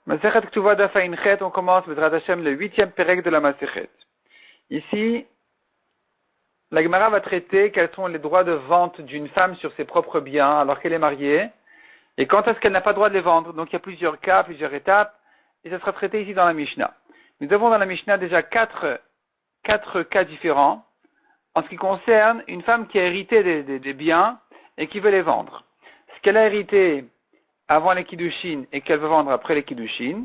Masechet Ketuvot Daf Ayin Chet, on commence Bezrat Hashem le 8e pérec de la Masechet. Ici, la Gemara va traiter quels sont les droits de vente d'une femme sur ses propres biens alors qu'elle est mariée et quand est-ce qu'elle n'a pas le droit de les vendre. Donc il y a plusieurs cas, plusieurs étapes et ça sera traité ici dans la Mishnah. Nous avons dans la Mishnah déjà quatre cas différents en ce qui concerne une femme qui a hérité des biens et qui veut les vendre. Ce qu'elle a hérité avant les Kiddushin et qu'elle veut vendre après les Kiddushin,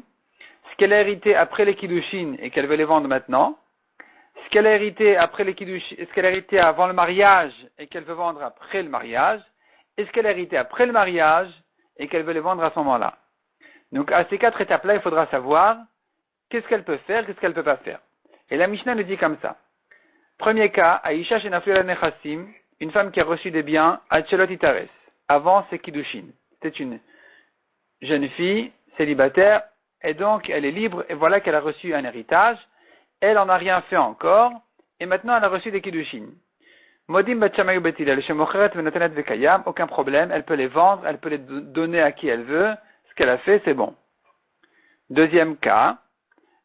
ce qu'elle a hérité après les Kiddushin et qu'elle veut les vendre maintenant, ce qu'elle a hérité après les Kiddushin, ce qu'elle a hérité avant le mariage et qu'elle veut vendre après le mariage, et ce qu'elle a hérité après le mariage et qu'elle veut les vendre à ce moment-là. Donc à ces quatre étapes-là, il faudra savoir qu'est-ce qu'elle peut faire, qu'est-ce qu'elle ne peut pas faire. Et la Mishnah nous dit comme ça. Premier cas, Aisha Shenaflula Nechassim, une femme qui a reçu des biens, Achelot Itares, avant ses Kiddushin. C'est une jeune fille, célibataire, et donc elle est libre, et voilà qu'elle a reçu un héritage. Elle en a rien fait encore, et maintenant elle a reçu des Kiddushin. Modim Batchamayu Betila, le Shemocheret Venatanet Vekayam, aucun problème, elle peut les vendre, elle peut les donner à qui elle veut, ce qu'elle a fait, c'est bon. Deuxième cas,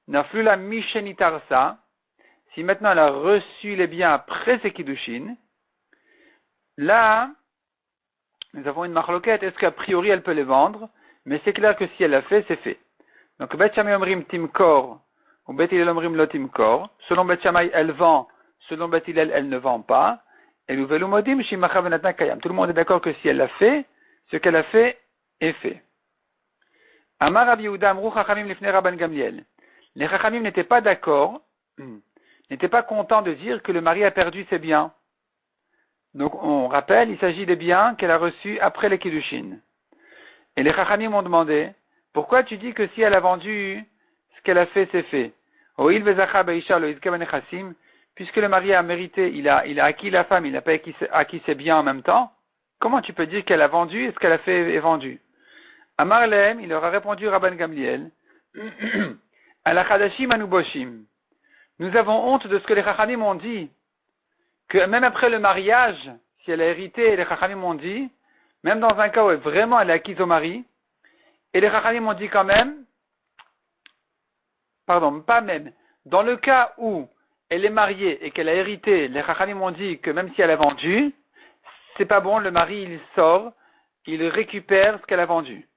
Naflula Mishenitarsa, si maintenant elle a reçu les biens après ses Kiddushin, là, nous avons une marloquette, est-ce qu'a priori elle peut les vendre? Mais c'est clair que si elle l'a fait, c'est fait. Donc, Bet Shammai Omrim Timkor, ou Bet Hillel Omrim Lo Timkor. Selon Bet Shammai, elle vend. Selon Bet Hillel, elle ne vend pas. Et Uvelu Modim, Shimacha Venatna Kayam. Tout le monde est d'accord que si elle l'a fait, ce qu'elle a fait est fait. Amar Rabbi Yehuda Amrou Chachamim Lifnei Rabban Gamliel. Les Chachamim n'étaient pas d'accord, n'étaient pas contents de dire que le mari a perdu ses biens. Donc, on rappelle, il s'agit des biens qu'elle a reçus après les Kiddushin. Et les Chachamim m'ont demandé, pourquoi tu dis que si elle a vendu, ce qu'elle a fait, c'est fait? Puisque le mari a mérité, il a acquis la femme, il n'a pas acquis ses biens en même temps, comment tu peux dire qu'elle a vendu et ce qu'elle a fait est vendu? Amar Lehem, il leur a répondu Rabban Gamliel, Alachadashim anuboshim. Nous avons honte de ce que les Chachamim ont dit, que même après le mariage, si elle a hérité, les Chachamim ont dit, même dans un cas où vraiment elle est acquise au mari, et les Chachamim ont dit quand même, pardon, pas même, dans le cas où elle est mariée et qu'elle a hérité, les Chachamim ont dit que même si elle a vendu, c'est pas bon, le mari il sort, il récupère ce qu'elle a vendu.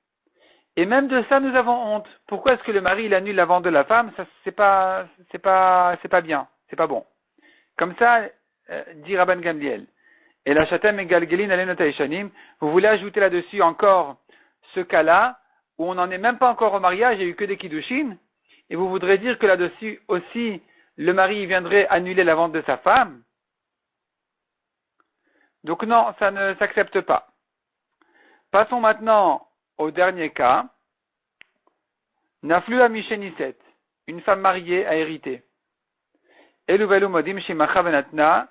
Et même de ça nous avons honte. Pourquoi est-ce que le mari il annule la vente de la femme? Ça c'est pas bien, c'est pas bon. Comme ça, dit Rabban Gamliel. Et la Chatem et Galgelin Alenota Ishanim, vous voulez ajouter là-dessus encore ce cas-là, où on n'en est même pas encore au mariage, il n'y a eu que des Kiddushin, et vous voudrez dire que là-dessus aussi, le mari viendrait annuler la vente de sa femme? Donc non, ça ne s'accepte pas. Passons maintenant au dernier cas. Naflu Amisheniset, une femme mariée a hérité. Eluvelu Modim Shimacha Venatna,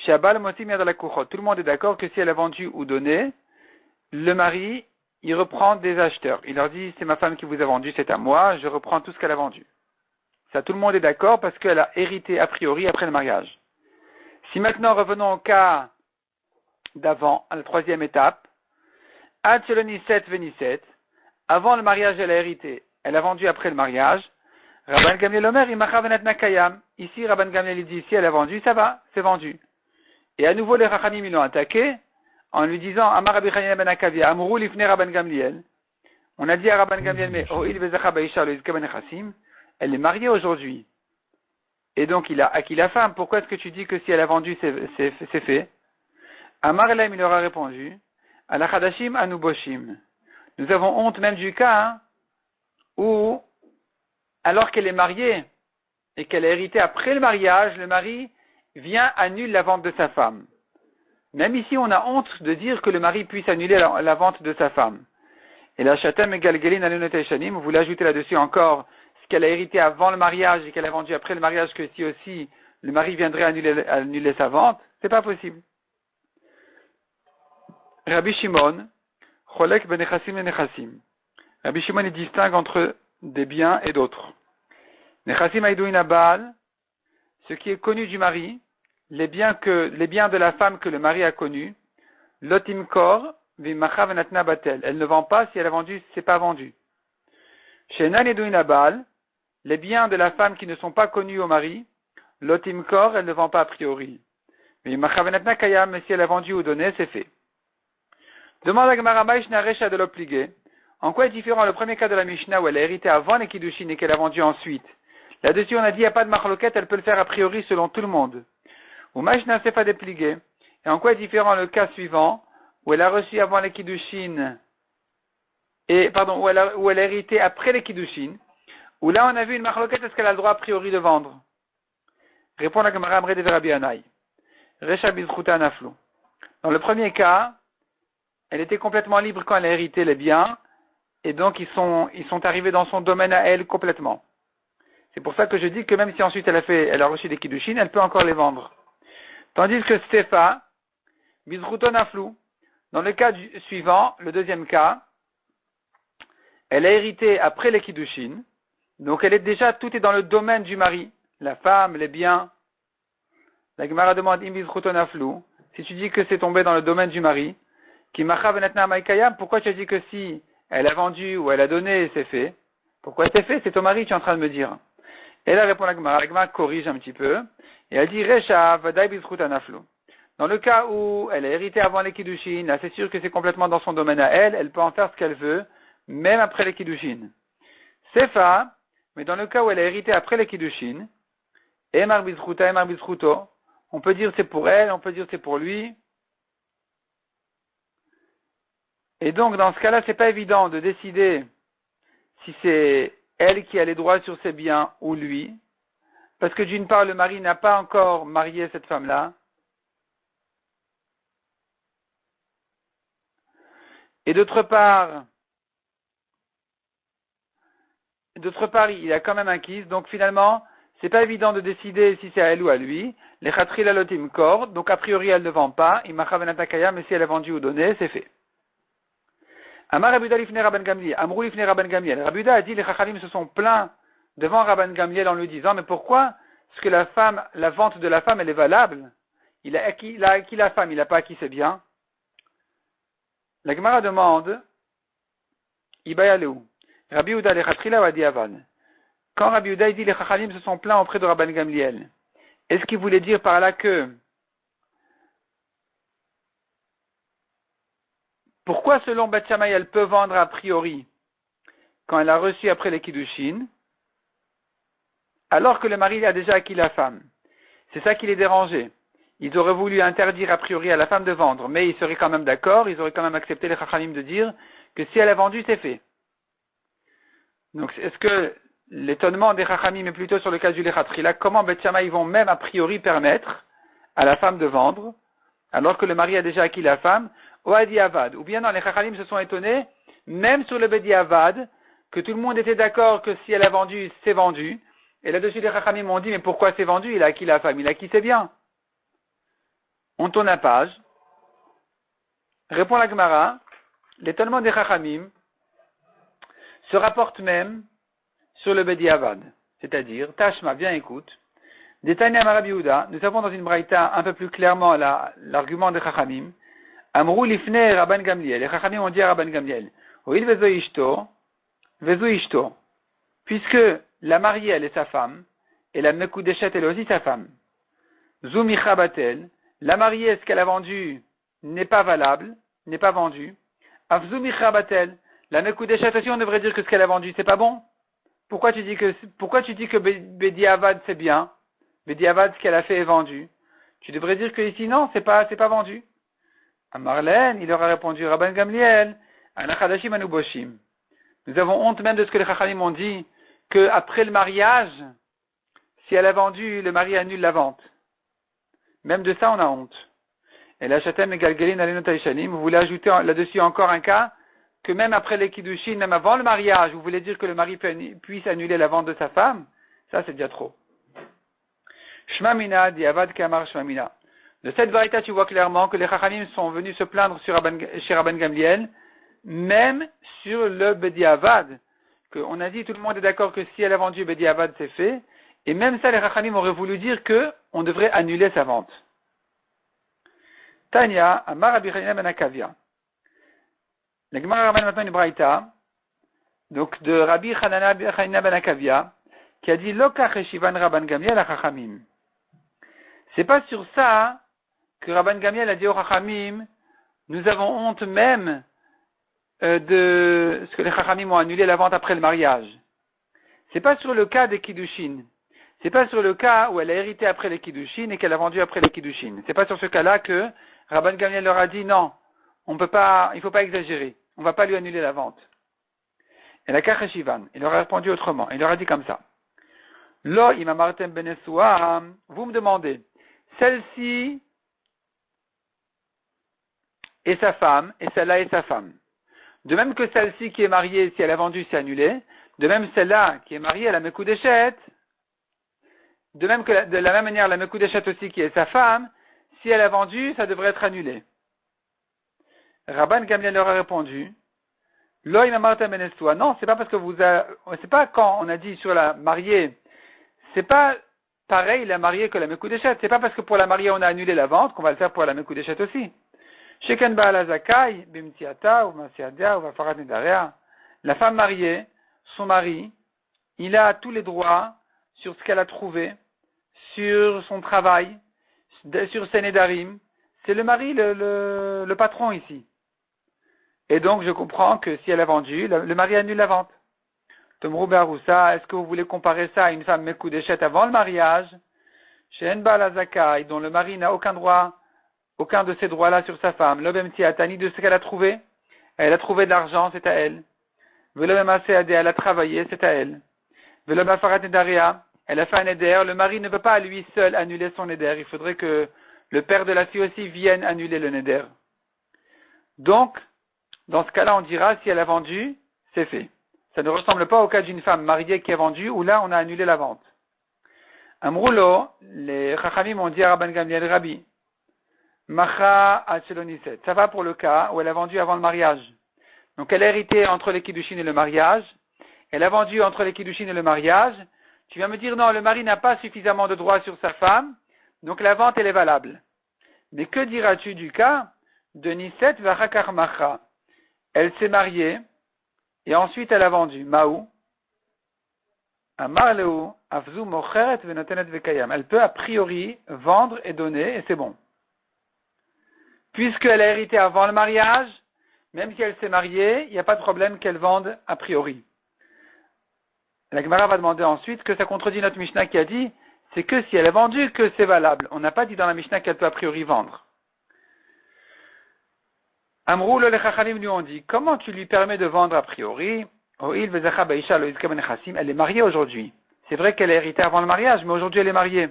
Shabal Motim Yad Lakuchot. Tout le monde est d'accord que si elle a vendu ou donné, le mari, il reprend des acheteurs. Il leur dit, c'est ma femme qui vous a vendu, c'est à moi, je reprends tout ce qu'elle a vendu. Ça, tout le monde est d'accord parce qu'elle a hérité a priori après le mariage. Si maintenant, revenons au cas d'avant, à la troisième étape, Ad Sheloniset Veniset, avant le mariage, elle a hérité, elle a vendu après le mariage, Rabban Gamliel Omer, Imacha Venatna Kayam. Ici, Rabban Gamliel dit, si elle a vendu, ça va, c'est vendu. Et à nouveau, les Chachamim, ils l'ont attaqué, en lui disant, Amar Rabbi Chanina ben Akavia, Amrou Lifnei Rabban Gamliel. On a dit à Rabban Gamliel, mais O'il Bezacha Baisha Lo Yizka ben Chassim, elle est mariée aujourd'hui. Et donc, il a acquis la femme. Pourquoi est-ce que tu dis que si elle a vendu, c'est fait? Amar Elaim, il leur a répondu, Alachadashim Anuboshim. Nous avons honte même du cas, où, alors qu'elle est mariée, et qu'elle a hérité après le mariage, le mari vient annuler la vente de sa femme. Même ici, on a honte de dire que le mari puisse annuler la vente de sa femme. Et la Chatem et Galgelin Alunot Shanim, vous voulez ajouter là-dessus encore ce qu'elle a hérité avant le mariage et qu'elle a vendu après le mariage, que si aussi le mari viendrait annuler sa vente, c'est pas possible. Rabbi Shimon, Cholek ben Nechassim et Nechassim. Rabbi Shimon il distingue entre des biens et d'autres. Nechassim Aïdouin Abal, ce qui est connu du mari, les biens de la femme que le mari a connus, Lotimkor, Vimacha Venatna Batel. Elle ne vend pas, si elle a vendu, c'est pas vendu. Chez Nan et Nabal, les biens de la femme qui ne sont pas connus au mari, l'otimkor, elle ne vend pas a priori. Mais si elle a vendu ou donné, c'est fait. Demande à Gemara Maïshna Recha de l'obligé. En quoi est différent le premier cas de la Mishnah où elle a hérité avant les Kiddushin et qu'elle a vendu ensuite? Là-dessus, on a dit, il n'y a pas de marloquette, elle peut le faire a priori selon tout le monde. Ou Maïshna s'est pas dépligué. Et en quoi est différent le cas suivant où elle a reçu avant les Kiddushin où elle a hérité après les Kiddushin, où là on a vu une marloquette, est-ce qu'elle a le droit a priori de vendre? Répond la Gemara Amré de Rabbi Anaï. Recha bizruta naflu. Dans le premier cas, elle était complètement libre quand elle a hérité les biens, et donc ils sont arrivés dans son domaine à elle complètement. C'est pour ça que je dis que même si ensuite elle a reçu des kiddushin, elle peut encore les vendre. Tandis que Stéfa, bizruta naflu, dans le cas suivant, le deuxième cas, elle a hérité après les kiddushin, donc elle est déjà, tout est dans le domaine du mari, la femme, les biens. La Gemara demande, si tu dis que c'est tombé dans le domaine du mari, pourquoi tu as dit que si elle a vendu ou elle a donné, c'est fait? Pourquoi c'est fait? C'est ton mari, tu es en train de me dire. Et là répond la Gemara corrige un petit peu, et elle dit, dans le cas où elle a hérité avant les kiddushin, là c'est sûr que c'est complètement dans son domaine à elle, elle peut en faire ce qu'elle veut, même après les kiddushin. Sefa, mais dans le cas où elle a hérité après les kiddushin, Emar bizruto, on peut dire c'est pour elle, on peut dire c'est pour lui. Et donc, dans ce cas-là, c'est pas évident de décider si c'est elle qui a les droits sur ses biens ou lui. Parce que d'une part, le mari n'a pas encore marié cette femme-là. Et d'autre part, il a quand même un kiss. Donc finalement, c'est pas évident de décider si c'est à elle ou à lui. Les khatri la lotim kor, donc a priori elle ne vend pas. Imacha venatakaya, mais si elle a vendu ou donné, c'est fait. Amar Rabuda lifne Rabban Gamliel, Amrou lifne Rabban Gamliel. Rabuda a dit les chachamim se sont plaints devant Rabban Gamliel en lui disant mais pourquoi est-ce que la vente de la femme elle est valable? Il a acquis la femme, il n'a pas acquis ses biens. La Gemara demande Ibayaleu. Rabbi Uda le Chatrila ou Adiavan. Quand Rabbi Uda dit les chachamim se sont plaints auprès de Rabban Gamliel, est-ce qu'il voulait dire par là que pourquoi selon Beth Shammai elle peut vendre a priori quand elle a reçu après les kiddushin, alors que le mari a déjà acquis la femme? C'est ça qui les dérangeait. Ils auraient voulu interdire a priori à la femme de vendre, mais ils seraient quand même d'accord, ils auraient quand même accepté les chachamim de dire que si elle a vendu, c'est fait. Donc est-ce que l'étonnement des chachamim est plutôt sur le cas du lechatrila, comment Beth Shammai vont même a priori permettre à la femme de vendre, alors que le mari a déjà acquis la femme, ou Adiavad, ou bien non, les chachamim se sont étonnés, même sur le Bediavad, que tout le monde était d'accord que si elle a vendu, c'est vendu, et là-dessus les chachamim ont dit, mais pourquoi c'est vendu? Il a acquis la femme, il a acquis ses biens. On tourne la page. Répond la Gemara, l'étonnement des chachamim se rapporte même sur le Bediavad, c'est-à-dire, Tashma, viens écoute, Détania Rabbi Yehuda, nous avons dans une braïta un peu plus clairement l'argument des chachamim, Amrou lifne Rabban Gamliel, les chachamim ont dit à Rabban Gamliel, Oil vezo ishto, puisque la mariée elle est sa femme, et la mekudeshet elle est aussi sa femme, Zumicha batel, la mariée ce qu'elle a vendu n'est pas valable, n'est pas vendue, Afzumicha batel, la mekudeshet aussi on devrait dire que ce qu'elle a vendu c'est pas bon. Pourquoi tu dis que Bediavad c'est bien? Bediavad ce qu'elle a fait est vendu. Tu devrais dire que ici non, c'est pas vendu. À Marlène, il leur a répondu, Rabban Gamliel, Anachadashim Anuboshim. Nous avons honte même de ce que les chachamim ont dit, que après le mariage, si elle a vendu, le mari annule la vente. Même de ça, on a honte. Et la Chatem et Galgalin Alenotaishanim, vous voulez ajouter là-dessus encore un cas, que même après les kiddushin, même avant le mariage, vous voulez dire que le mari puisse annuler la vente de sa femme? Ça, c'est déjà trop. Shmamina, diavad kamar shmamina. De cette vérité, tu vois clairement que les chachamim sont venus se plaindre chez Rabban Gamliel, même sur le Bediavad, qu'on a dit, tout le monde est d'accord que si elle a vendu Bediavad, c'est fait, et même ça, les chachamim auraient voulu dire que on devrait annuler sa vente. Tanya, Amar Rabbi Chanina ben Akavia. La Gemara ramène maintenant une braïta, Donc de Rabbi Hanina ben Akavia, qui a dit Lokach Eshivan Rabban Gamliel à Chachamim. C'est pas sur ça que Rabban Gamliel a dit aux Chachamim, nous avons honte même de ce que les Chachamim ont annulé la vente après le mariage. C'est pas sur le cas des Kiddushin. C'est pas sur le cas où elle a hérité après les Kiddushin et qu'elle a vendu après les Kiddushin. C'est pas sur ce cas-là que Rabban Gamliel leur a dit non, on peut pas, il faut pas exagérer. On va pas lui annuler la vente. Et la Kacheshivan, il leur a répondu autrement. Il leur a dit comme ça. Lo imamartem benesua, vous me demandez, celle-ci est sa femme et celle-là est sa femme. De même que celle-ci qui est mariée, si elle a vendu, c'est annulé. De même celle-là qui est mariée, elle a Mekoudeshet. De même que de la même manière, la Mekoudeshet aussi qui est sa femme, si elle a vendu, ça devrait être annulé. Rabban Gamliel leur a répondu, Lo imamartem benesua. Non, c'est pas parce que c'est pas quand on a dit sur la mariée, c'est pas pareil la mariée que la Mekoudeshet. C'est pas parce que pour la mariée on a annulé la vente qu'on va le faire pour la Mekoudeshet aussi. Sheken Baala Zakai, Bimtiata, ou Masiadia, ou Vafarat Nedarea. La femme mariée, son mari, il a tous les droits sur ce qu'elle a trouvé, sur son travail, sur ses Nedarim. C'est le mari, le patron ici. Et donc, je comprends que si elle a vendu, le mari annule la vente. Tomrou Be'aroussa, est-ce que vous voulez comparer ça à une femme Mekoudeshet avant le mariage? Sheken Baala Zakai, dont le mari n'a aucun droit, aucun de ces droits-là sur sa femme. L'obemtiatani de ce qu'elle a trouvé. Elle a trouvé de l'argent, c'est à elle. Velomemaseade, elle a travaillé, c'est à elle. Velomafarat nedaria, elle a fait un éder. Le mari ne peut pas à lui seul annuler son éder. Il faudrait que le père de la fille aussi vienne annuler le néder. Donc, dans ce cas-là, on dira, si elle a vendu, c'est fait. Ça ne ressemble pas au cas d'une femme mariée qui a vendu, où là, on a annulé la vente. Amroulo, les Chachamim ont dit à Rabban Gamliel Rabbi, Macha Acheloniset. Ça va pour le cas où elle a vendu avant le mariage. Donc elle a hérité entre les Kiddushin et le mariage. Elle a vendu entre les Kiddushin et le mariage. Tu vas me dire non, le mari n'a pas suffisamment de droits sur sa femme, donc la vente elle est valable. Mais que diras-tu du cas de Niset Vachakar Macha? Elle s'est mariée et ensuite elle a vendu. Maou Amar Leu Afzu Mocheret Venotenet Vekayam. Elle peut a priori vendre et donner et c'est bon. Puisqu'elle a hérité avant le mariage, même si elle s'est mariée, il n'y a pas de problème qu'elle vende a priori. La Gemara va demander ensuite que ça contredit notre Mishnah qui a dit, c'est que si elle a vendu que c'est valable. On n'a pas dit dans la Mishnah qu'elle peut a priori vendre. Amrou le Chachamim lui ont dit, comment tu lui permets de vendre a priori? Elle est mariée aujourd'hui. C'est vrai qu'elle a hérité avant le mariage, mais aujourd'hui elle est mariée.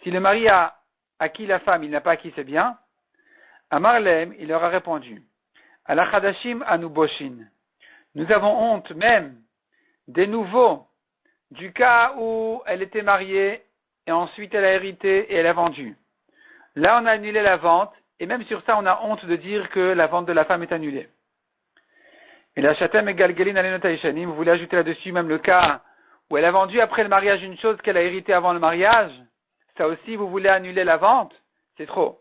Si le mari a acquis la femme, il n'a pas acquis ses biens, Amarlem, il leur a répondu, Alachadashim anuboshin. Nous avons honte même des nouveaux du cas où elle était mariée et ensuite elle a hérité et elle a vendu. Là, on a annulé la vente et même sur ça, on a honte de dire que la vente de la femme est annulée. Et la Chatem et Galgelin Alenotaïchanim, vous voulez ajouter là-dessus même le cas où elle a vendu après le mariage une chose qu'elle a héritée avant le mariage. Ça aussi, vous voulez annuler la vente? C'est trop.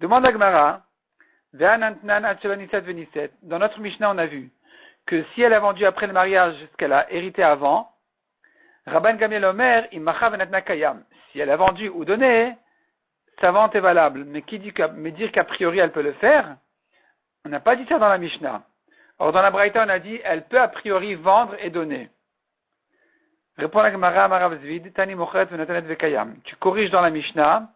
Demande à Gemara, dans notre Mishnah, on a vu que si elle a vendu après le mariage ce qu'elle a hérité avant, Rabban Gamliel Omer, si elle a vendu ou donné, sa vente est valable. Mais dire qu'a priori elle peut le faire, on n'a pas dit ça dans la Mishnah. Or dans la Braïta, on a dit elle peut a priori vendre et donner. Répond la Gemara, Marav Zvid, Tani Mochet Venotenet Vekayam. Tu corriges dans la Mishnah.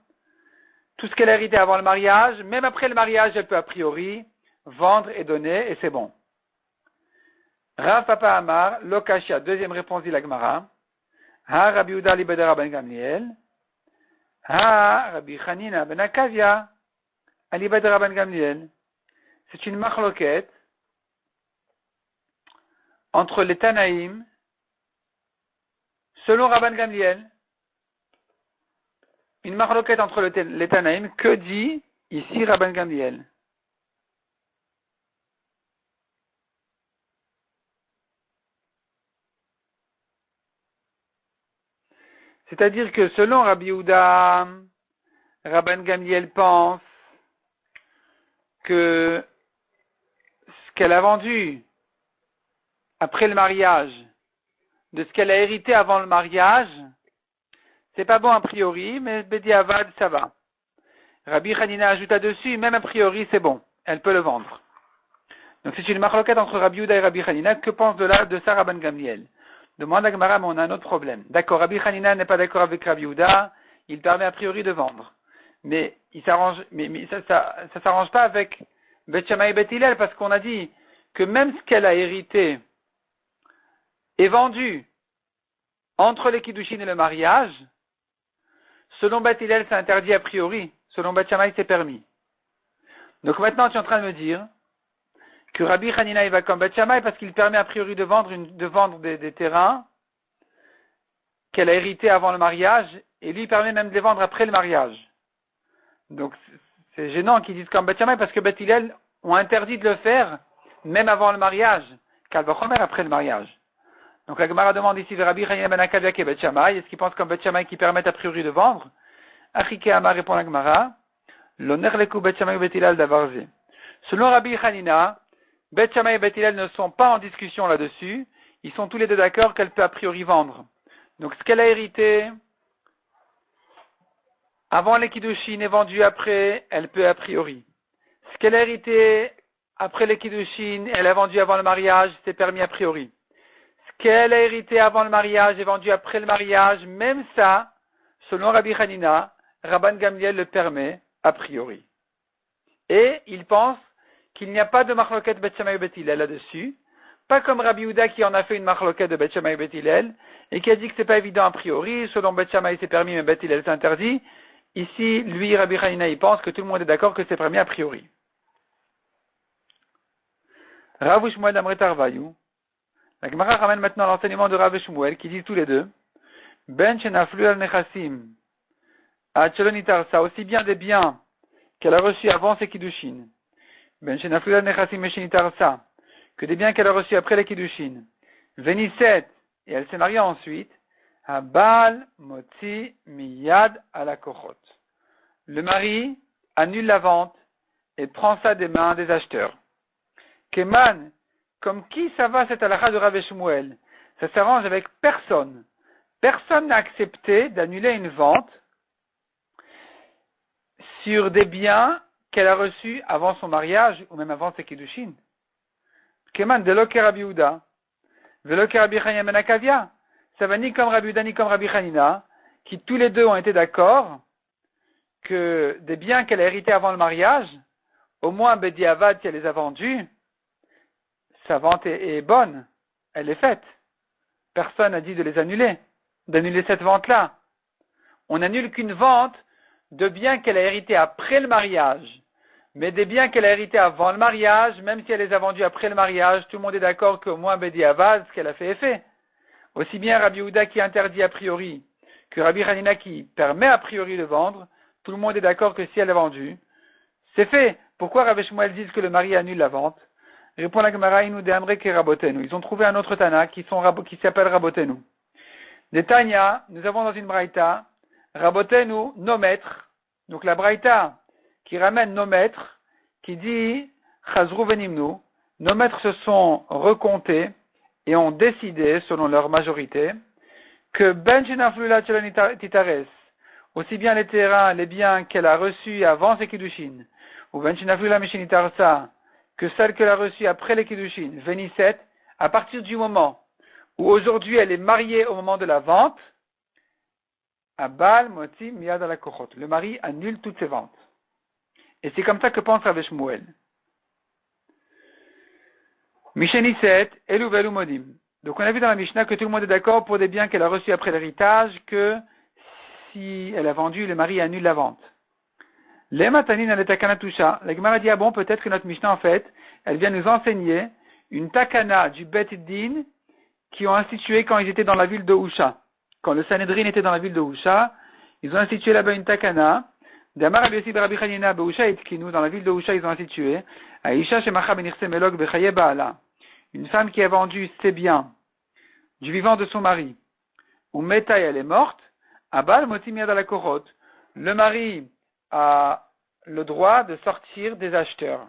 Tout ce qu'elle a hérité avant le mariage, même après le mariage, elle peut a priori vendre et donner, et c'est bon. Rav Papa Amar, Lokashia, deuxième réponse dit la Gemara. Ha Rabbi Yehuda libed Rabban Gamliel. Ha Rabbi Hanina ben Akavia, libed Rabban Gamliel. C'est une machloket entre les Tanaïm, selon Rabban Gamliel. Une marloquette entre les Tanaïm, que dit ici Rabban Gamliel? C'est-à-dire que selon Rabbi Yehuda, Rabban Gamliel pense que ce qu'elle a vendu après le mariage de ce qu'elle a hérité avant le mariage, c'est pas bon a priori, mais Bediavad, ça va. Rabbi Hanina ajouta dessus, même a priori, c'est bon. Elle peut le vendre. Donc c'est une marloquette entre Rabbi Yehuda et Rabbi Hanina. Que pense de ça Rabban Gamliel? Demande à Gemara, mais on a un autre problème. D'accord, Rabbi Hanina n'est pas d'accord avec Rabbi Yehuda, il permet a priori de vendre. Mais il s'arrange, mais ça s'arrange pas avec Bet Shammai et Bet Hillel, parce qu'on a dit que même ce qu'elle a hérité est vendu entre les Kiddushin et le mariage. Selon Bet Hillel, c'est interdit a priori. Selon Bet Shammai, c'est permis. Donc maintenant, tu es en train de me dire que Rabbi Hanina il va comme Bet Shammai parce qu'il permet a priori de vendre des terrains qu'elle a hérités avant le mariage, et lui permet même de les vendre après le mariage. Donc c'est gênant qu'ils disent comme Bet Shammai parce que Bet Hillel ont interdit de le faire même avant le mariage, Kalvachomer après le mariage. Donc la Gemara demande ici Rabbi Hanina ben Akavia et Bet Shammai, est-ce qu'ils pensent comme Bet Shammai qui permettent a priori de vendre? Achike Amar répond la Gemara, l'honneur leku Bet Shammai ou Bet Hillel d'avarze. Selon Rabbi Hanina, Bet Shammai et Bet Hillel ne sont pas en discussion là-dessus, ils sont tous les deux d'accord qu'elle peut a priori vendre. Donc ce qu'elle a hérité avant les Kiddushin est vendu après, elle peut a priori. Ce qu'elle a hérité après les Kiddushin, elle a vendu avant le mariage, c'est permis a priori. Ce qu'elle a hérité avant le mariage est vendu après le mariage, même ça, selon Rabbi Hanina, Rabban Gamliel le permet a priori. Et il pense qu'il n'y a pas de marloquette Bet Shammai ou Bet Hillel là-dessus, pas comme Rabbi Yehuda qui en a fait une marloquette de Bet Shammai ou Bet Hillel, et qui a dit que c'est pas évident a priori, selon Bet Shammai c'est permis mais Bet Hillel c'est interdit. Ici, lui, Rabbi Hanina, il pense que tout le monde est d'accord que c'est permis a priori. Rav Shmuel d'Amret Arvayu. La Gemara ramène maintenant l'enseignement de Rav et Shmuel qui disent tous les deux Ben Shenaflu al Nechassim Achelonitarsa, aussi bien des biens qu'elle a reçus avant ses Kiddushin. Ben Shenaflu al Nechassim Meshenitarsa, que des biens qu'elle a reçus après les Kiddushin. Venisset, et elle s'est mariée ensuite. Habal Motzi Miyad ala Kochot. Le mari annule la vente et prend ça des mains des acheteurs. Keman, comme qui ça va cette halakha de Rav et Shmuel? Ça s'arrange avec personne. Personne n'a accepté d'annuler une vente sur des biens qu'elle a reçus avant son mariage ou même avant ses Kiddushin. Keman de lo Rabbi Yehuda, velo Rabbi Hanina ben Akavia. Ça va ni comme Rabbi Yehuda ni comme Rabbi Hanina, qui tous les deux ont été d'accord que des biens qu'elle a hérités avant le mariage, au moins Bediavad qui les a vendus, sa vente est bonne, elle est faite. Personne n'a dit de les annuler, d'annuler cette vente-là. On n'annule qu'une vente de biens qu'elle a hérités après le mariage. Mais des biens qu'elle a hérités avant le mariage, même si elle les a vendus après le mariage, tout le monde est d'accord qu'au moins Bediavad, ce qu'elle a fait est fait. Aussi bien Rabbi Yehuda qui interdit a priori que Rabbi Hanina qui permet a priori de vendre, tout le monde est d'accord que si elle a vendu, c'est fait. Pourquoi Rav et Shmuel disent que le mari annule la vente? Répond la Gemara, Inu de Amre ke Rabotenu. Ils ont trouvé un autre Tana qui s'appelle Rabotenu. Des Tanya, nous avons dans une Braïta, Rabotenu, nos maîtres. Donc la Braïta qui ramène nos maîtres, qui dit Chazru venimnu, nos maîtres se sont recomptés et ont décidé, selon leur majorité, que Ben Shenaflula Titares, aussi bien les terrains, les biens qu'elle a reçus avant ses Kiddushin, ou Ben Shenaflula Meshenitarsa, que celles qu'elle a reçues après les Kiddushin, Venisset, à partir du moment où aujourd'hui elle est mariée au moment de la vente, Abal Motzi Miyad ala Kochot. Le mari annule toutes ses ventes. Et c'est comme ça que pense Rav Shmuel. Mishenisset, Elu Velu Modim. Donc on a vu dans la Mishnah que tout le monde est d'accord pour des biens qu'elle a reçus après l'héritage, que si elle a vendu, le mari annule la vente. Les matanin à takana tusha. La Gemara dit, ah bon, peut-être que notre Mishnah, en fait, elle vient nous enseigner une takana du Bet Din qui ont institué quand ils étaient dans la ville de Husha. Quand le Sanhedrin était dans la ville de Husha, ils ont institué là-bas une takana. D'Amar Rabbi Yossi Rabbi Chanina Beusha et Tkinu, dans la ville de Husha, ils ont institué Aisha Shemacha Benirse Melok Bechaye Baala. Une femme qui a vendu ses biens du vivant de son mari, ou Meta, elle est morte, Abal Motimiyad ala Korot. Le mari a le droit de sortir des acheteurs.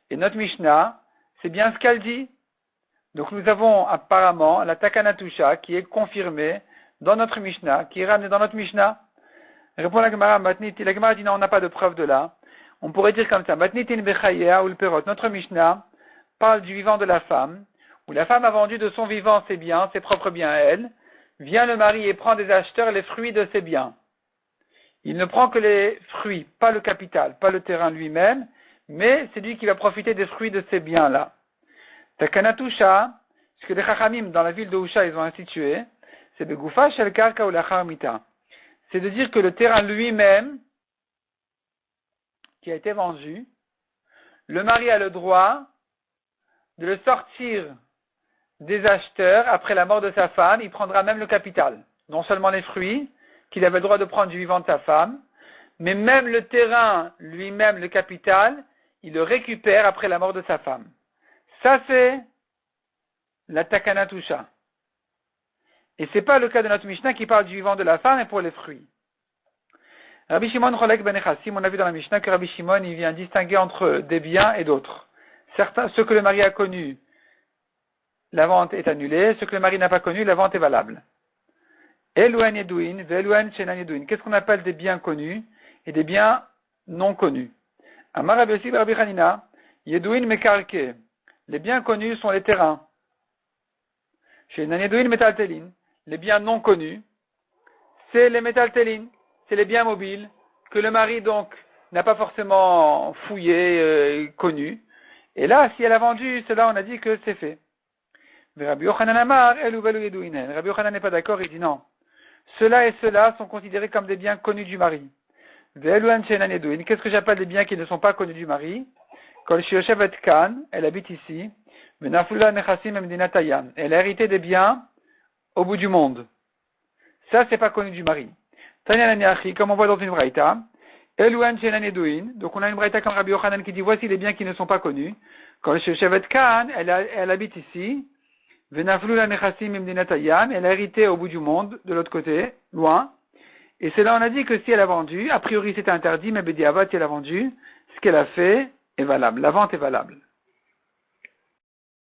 Et notre Mishnah, c'est bien ce qu'elle dit. Donc nous avons apparemment la Takanatusha qui est confirmée dans notre Mishnah, qui est ramenée dans notre Mishnah. Répond la Gemara, la Gemara dit non, on n'a pas de preuve de là. On pourrait dire comme ça, Matnitin Bechaya ou le Perot. Notre Mishnah parle du vivant de la femme, où la femme a vendu de son vivant ses biens, ses propres biens à elle. Vient le mari et prend des acheteurs les fruits de ses biens. Il ne prend que les fruits, pas le capital, pas le terrain lui-même, mais c'est lui qui va profiter des fruits de ces biens-là. Takanatusha, ce que les Chachamim dans la ville de Usha ils ont institué, c'est Begoufa Shel Karka ou Lachar Mita. C'est de dire que le terrain lui-même, qui a été vendu, le mari a le droit de le sortir des acheteurs après la mort de sa femme, il prendra même le capital. Non seulement les fruits, qu'il avait le droit de prendre du vivant de sa femme, mais même le terrain, lui-même, le capital, il le récupère après la mort de sa femme. Ça, c'est la Takanatusha. Et c'est pas le cas de notre Mishnah qui parle du vivant de la femme et pour les fruits. Rabbi Shimon Cholek ben Echassim, on a vu dans la Mishnah que Rabbi Shimon, il vient distinguer entre des biens et d'autres. Certains, ceux que le mari a connus, la vente est annulée. Ceux que le mari n'a pas connus, la vente est valable. Elouen Yedouin, Velouen Shenan Yedouin. Qu'est-ce qu'on appelle des biens connus et des biens non connus? Amar Rabbi Yossi Rabbi Hanina, Yedouin Mekarke. Les biens connus sont les terrains. Shenan Yedouin Metaltelin. Les biens non connus, c'est les Metaltelin. C'est les biens mobiles que le mari donc n'a pas forcément fouillé, connu. Et là, si elle a vendu, cela on a dit que c'est fait. Mais Rabbi Yochanan Amar, El Uvelu Yedouinen. Rabbi Yochanan n'est pas d'accord, il dit non. Cela et cela sont considérés comme des biens connus du mari. Qu'est-ce que j'appelle des biens qui ne sont pas connus du mari? Kol Shioshevet Kan, elle habite ici. Elle a hérité des biens au bout du monde. Ça, c'est pas connu du mari. Comme on voit dans une braïta, donc on a une braïta comme Rabbi Yochanan qui dit voici les biens qui ne sont pas connus. Kol Shioshevet Kan, elle habite ici. Elle a hérité au bout du monde, de l'autre côté, loin. Et c'est là on a dit que si elle a vendu, a priori c'était interdit, mais Bediavat, si elle a vendu, ce qu'elle a fait est valable. La vente est valable.